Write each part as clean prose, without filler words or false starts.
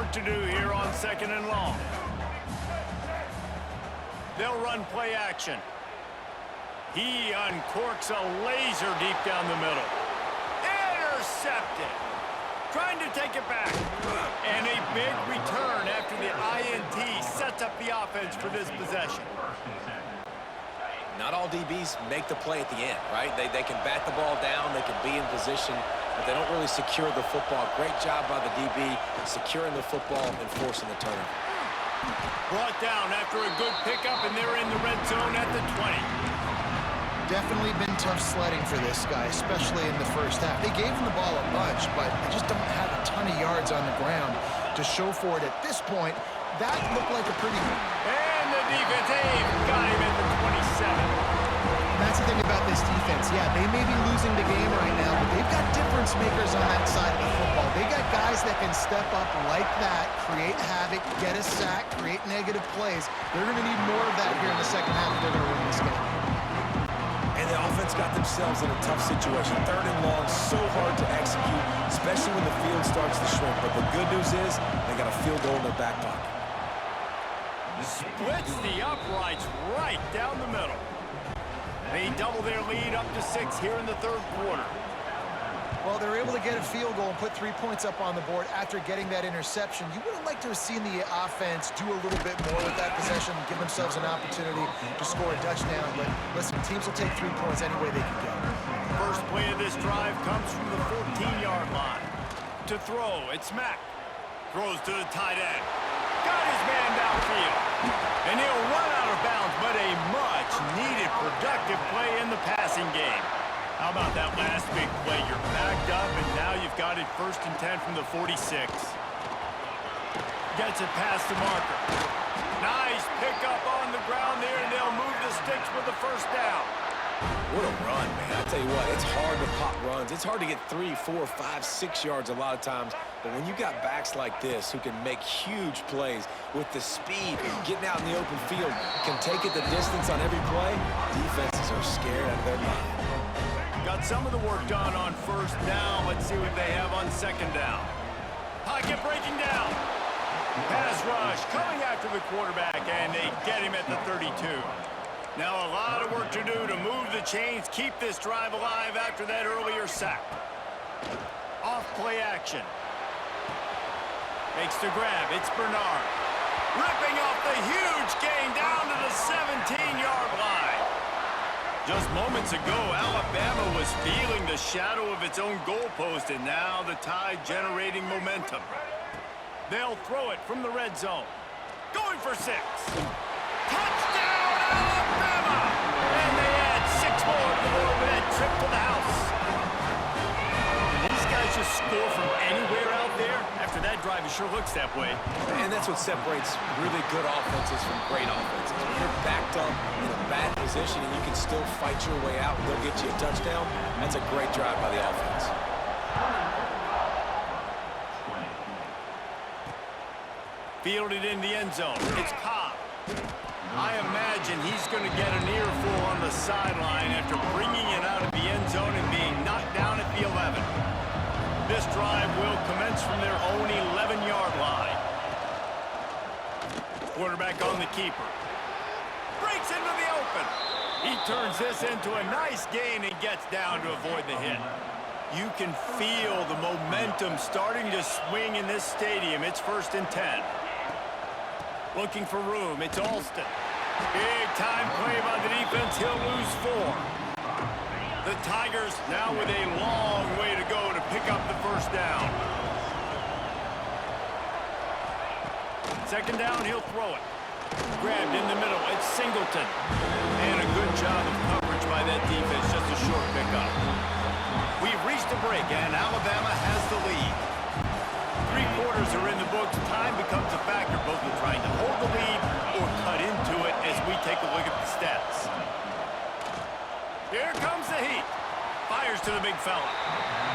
work to do here on 2nd and long. They'll run play action. He uncorks a laser deep down the middle. Intercepted. Trying to take it back. And a big return after the INT sets up the offense for this possession. Not all DBs make the play at the end, right? They can bat the ball down, they can be in position, but they don't really secure the football. Great job by the DB securing the football and forcing the turnover. Brought down after a good pickup, and they're in the red zone at the 20. Definitely been tough sledding for this guy, especially in the first half. They gave him the ball a bunch, but they just don't have a ton of yards on the ground to show for it at this point. That looked like a pretty... And the defense got him at the 27. That's the thing about this defense. Yeah, they may be losing the game right now, but they've got difference makers on that side of the football. They got guys that can step up like that, create havoc, get a sack, create negative plays. They're going to need more of that here in the second half if they're going to win this game. And the offense got themselves in a tough situation. 3rd and long, so hard to execute, especially when the field starts to shrink. But the good news is they got a field goal in their back pocket. Splits the uprights right down the middle. They double their lead up to 6 here in the 3rd quarter. Well, they're able to get a field goal and put 3 points up on the board after getting that interception. You would have liked to have seen the offense do a little bit more with that possession, give themselves an opportunity to score a touchdown. But listen, teams will take 3 points any way they can get. First play of this drive comes from the 14-yard line. To throw, it's Mack. Throws to the tight end. Got his man downfield. And he'll run out of bounds, but a much-needed productive play in the passing game. How about that last big play? You're backed up, and now you've got it 1st and 10 from the 46. Gets it past the marker. Nice pickup on the ground there, and they'll move the sticks with the 1st down. What a run, man. I tell you what, it's hard to pop runs. It's hard to get 3, 4, 5, 6 yards a lot of times. But when you got backs like this who can make huge plays with the speed, getting out in the open field, can take it the distance on every play, defenses are scared out of their mind. Got some of the work done on 1st down. Let's see what they have on 2nd down. Pocket breaking down. Pass rush coming after the quarterback, and they get him at the 32. Now a lot of work to do to move the chains, keep this drive alive after that earlier sack. Off play action. Makes the grab. It's Bernard. Ripping off the huge gain down to the 17-yard line. Just moments ago, Alabama was feeling the shadow of its own goalpost, and now the Tide generating momentum. They'll throw it from the red zone. Going for 6. Touchdown, Alabama! And they add 6 more to the board with that trip to the house. Did these guys just score from anywhere out there? After that drive, it sure looks that way. And that's what separates really good offenses from great offenses. When you're backed up in a bad position and you can still fight your way out and they'll get you a touchdown, that's a great drive by the offense. Fielded in the end zone. It's Cobb. I imagine he's going to get an earful on the sideline after bringing it out of the end zone and being knocked down at the 11. This drive will commence from their own 11-yard line. Quarterback on the keeper. Breaks into the open. He turns this into a nice gain and gets down to avoid the hit. You can feel the momentum starting to swing in this stadium. It's 1st and 10. Looking for room. It's Alston. Big time play by the defense. He'll lose 4. The Tigers now with a long way to go to pick up the 1st down. 2nd down, he'll throw it. Grabbed in the middle. It's Singleton. And a good job of coverage by that defense. Just a short pickup. We've reached a break, and Alabama has the lead. 3 quarters are in the books. Time becomes a factor, both in trying to hold the lead or cut into it as we take a look at the stats. Here comes the heat. Fires to the big fella.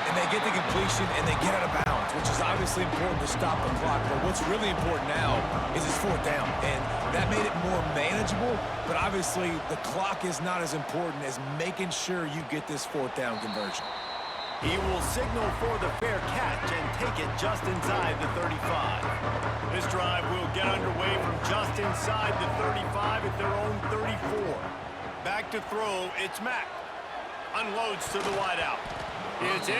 And they get the completion and they get out of bounds, which is obviously important to stop the clock. But what's really important now is it's 4th down. And that made it more manageable. But obviously the clock is not as important as making sure you get this 4th down conversion. He will signal for the fair catch and take it just inside the 35. This drive will get underway from just inside the 35 at their own 34. Back to throw, it's Mack. Unloads to the wideout. It's in.